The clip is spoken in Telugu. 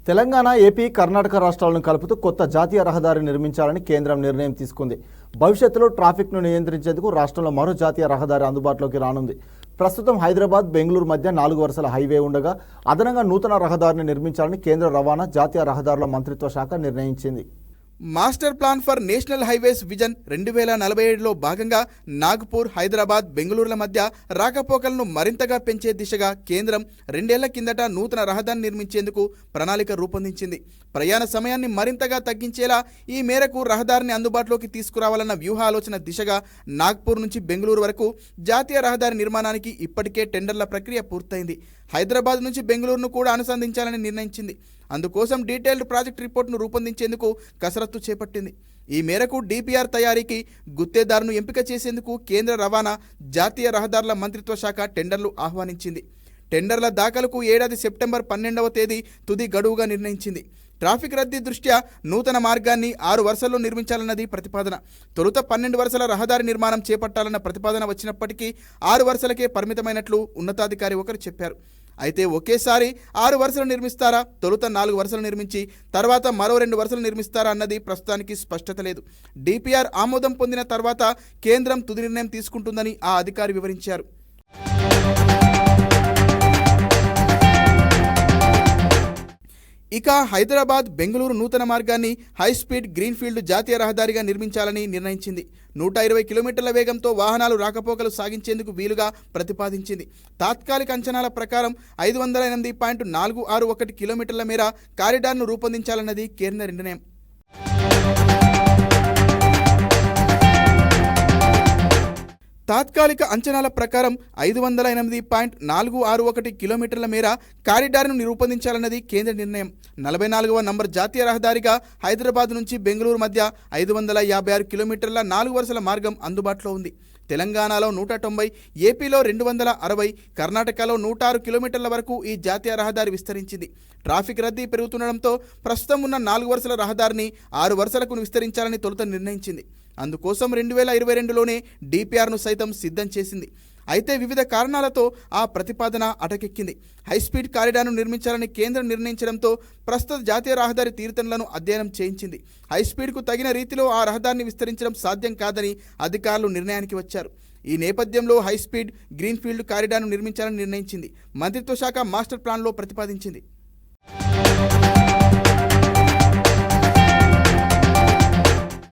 తెలంగాణ, ఏపీ, కర్ణాటక రాష్ట్రాలను కలుపుతూ కొత్త జాతీయ రహదారి నిర్మించాలని కేంద్రం నిర్ణయం తీసుకుంది. భవిష్యత్తులో ట్రాఫిక్ను నియంత్రించేందుకు రాష్ట్రంలో మరో జాతీయ రహదారి అందుబాటులోకి రానుంది. ప్రస్తుతం హైదరాబాద్, బెంగళూరు మధ్య 4 వరుసల హైవే ఉండగా అదనంగా నూతన రహదారిని నిర్మించాలని కేంద్ర రవాణా, జాతీయ రహదారుల మంత్రిత్వ శాఖ నిర్ణయించింది. Master plan for national highways vision 2047లో భాగంగా నాగ్పూర్, హైదరాబాద్, బెంగళూరుల మధ్య రాకపోకలను మరింతగా పెంచే దిశగా కేంద్రం 2 ఏళ్ల కిందట నూతన రహదారిని నిర్మించేందుకు ప్రణాళిక రూపొందించింది. ప్రయాణ సమయాన్ని మరింతగా తగ్గించేలా ఈ మేరకు రహదారిని అందుబాటులోకి తీసుకురావాలన్న వ్యూహాలోచన దిశగా నాగ్పూర్ నుంచి బెంగళూరు వరకు జాతీయ రహదారి నిర్మాణానికి ఇప్పటికే టెండర్ల ప్రక్రియ పూర్తయింది. హైదరాబాద్ నుంచి బెంగళూరును కూడా అనుసంధించాలని నిర్ణయించింది. అందుకోసం డీటెయిల్డ్ ప్రాజెక్ట్ రిపోర్టును రూపొందించేందుకు కసరత్తు చేపట్టింది. ఈ మేరకు DPR తయారీకి గుత్తేదారును ఎంపిక చేసేందుకు కేంద్ర రవాణా, జాతీయ రహదారుల మంత్రిత్వ శాఖ టెండర్లు ఆహ్వానించింది. టెండర్ల దాఖలకు ఏడాది సెప్టెంబర్ 12వ తేదీ తుది గడువుగా నిర్ణయించింది. ట్రాఫిక్ రద్దీ దృష్ట్యా నూతన మార్గాన్ని 6 వరుసల్లో నిర్మించాలన్నది ప్రతిపాదన. తొలుత 12 వరుసల రహదారి నిర్మాణం చేపట్టాలన్న ప్రతిపాదన వచ్చినప్పటికీ 6 వరుసలకే పరిమితమైనట్లు ఉన్నతాధికారి ఒకరు చెప్పారు. అయితే ఒకేసారి 6 వరుసలు నిర్మిస్తారా, తొలుత 4 వరుసలు నిర్మించి తర్వాత మరో 2 వరుసలు నిర్మిస్తారా అన్నది ప్రస్తుతానికి స్పష్టత లేదు. DPR ఆమోదం పొందిన తర్వాత కేంద్రం తుది నిర్ణయం తీసుకుంటుందని ఆ అధికారి వివరించారు. ఇక హైదరాబాద్, బెంగళూరు నూతన మార్గాన్ని హైస్పీడ్ గ్రీన్ఫీల్డ్ జాతీయ రహదారిగా నిర్మించాలని నిర్ణయించింది. 120 కిలోమీటర్ల వేగంతో వాహనాలు రాకపోకలు సాగించేందుకు వీలుగా ప్రతిపాదించింది. తాత్కాలిక అంచనాల ప్రకారం 508.461 కిలోమీటర్ల మేర కారిడార్ను రూపొందించాలన్నది కేంద్ర నిర్ణయం. తాత్కాలిక అంచనాల ప్రకారం 508.461 కిలోమీటర్ల మేర కారిడార్ను రూపొందించాలన్నది కేంద్ర నిర్ణయం. 44వ నంబర్ జాతీయ రహదారిగా హైదరాబాద్ నుంచి బెంగళూరు మధ్య 556 కిలోమీటర్ల 4 వరుసల మార్గం అందుబాటులో ఉంది. తెలంగాణలో 190, ఏపీలో 260, కర్ణాటకలో 106 కిలోమీటర్ల వరకు ఈ జాతీయ రహదారి విస్తరించింది. ట్రాఫిక్ రద్దీ పెరుగుతుండడంతో ప్రస్తుతం ఉన్న 4 వరుసల రహదారిని 6 వరుసలకు విస్తరించాలని తొలుత నిర్ణయించింది. అందుకోసం 2022లోనే DPRను సైతం సిద్ధం చేసింది. అయితే వివిధ కారణాలతో ఆ ప్రతిపాదన అటకెక్కింది. హైస్పీడ్ కారిడార్ను నిర్మించాలని కేంద్రం నిర్ణయించడంతో ప్రస్తుత జాతీయ రహదారి తీరుతెన్నులను అధ్యయనం చేయించింది. హైస్పీడ్కు తగిన రీతిలో ఆ రహదారిని విస్తరించడం సాధ్యం కాదని అధికారులు నిర్ణయానికి వచ్చారు. ఈ నేపథ్యంలో హైస్పీడ్ గ్రీన్ఫీల్డ్ కారిడార్ను నిర్మించాలని నిర్ణయించింది. మంత్రిత్వ శాఖ మాస్టర్ ప్లాన్లో ప్రతిపాదించింది.